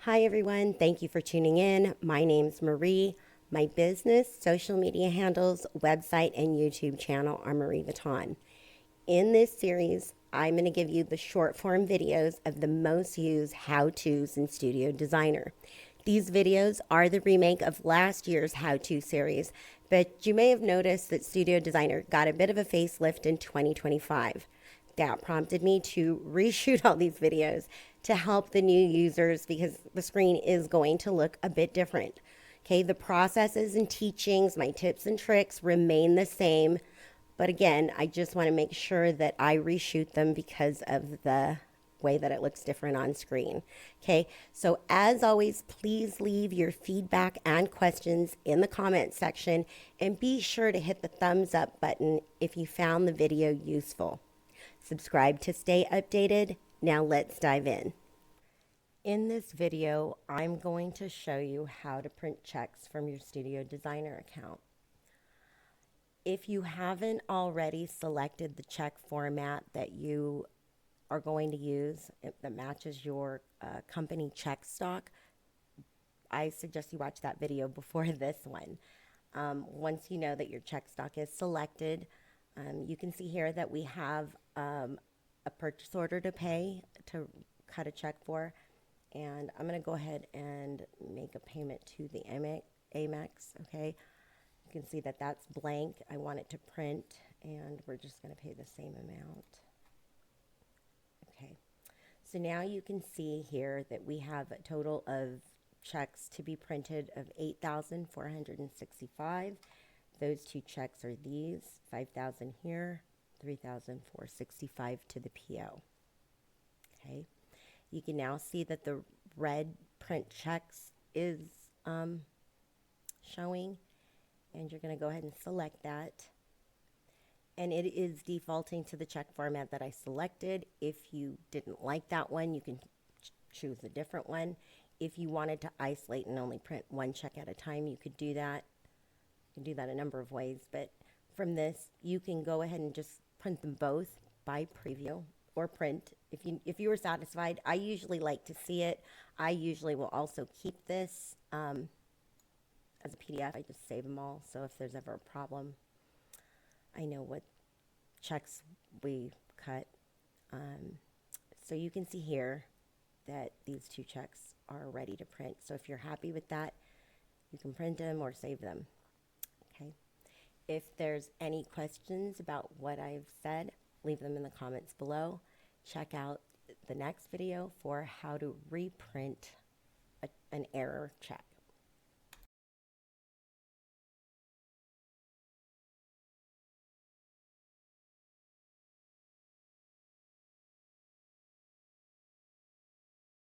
Hi, everyone. Thank you for tuning in. My name's Marie. My business, social media handles, website, and YouTube channel are Mareevuitton. In this series, I'm going to give you the short form videos of the most used how-tos in Studio Designer. These videos are the remake of last year's how-to series, but you may have noticed that Studio Designer got a bit of a facelift in 2025. That prompted me to reshoot all these videos to help the new users because the screen is going to look a bit different. Okay, the processes and teachings, my tips and tricks remain the same. But again, I just want to make sure that I reshoot them because of the way that it looks different on screen. Okay, so as always, please leave your feedback and questions in the comment section and be sure to hit the thumbs up button if you found the video useful. Subscribe to stay updated. Now let's dive in. In this video, I'm going to show you how to print checks from your Studio Designer account. If you haven't already selected the check format that you are going to use that matches your company check stock, I suggest you watch that video before this one. Once you know that your check stock is selected, you can see here that we have a purchase order to pay to cut a check for. And I'm going to go ahead and make a payment to the Amex, okay? You can see that that's blank. I want it to print, and we're just going to pay the same amount. Okay, so now you can see here that we have a total of checks to be printed of $8,465. Those two checks are these, $5,000 here, $3,465 to the PO. Okay, you can now see that the red print checks is showing, and you're going to go ahead and select that. And it is defaulting to the check format that I selected. If you didn't like that one, you can choose a different one. If you wanted to isolate and only print one check at a time, you could do that. You can do that a number of ways, but from this, you can go ahead and just print them both by preview or print. If you were satisfied, I usually like to see it. I usually will also keep this as a PDF. I just save them all, so if there's ever a problem, I know what checks we cut. So you can see here that these two checks are ready to print. So if you're happy with that, you can print them or save them. Okay. If there's any questions about what I've said, leave them in the comments below. Check out the next video for how to reprint an error check.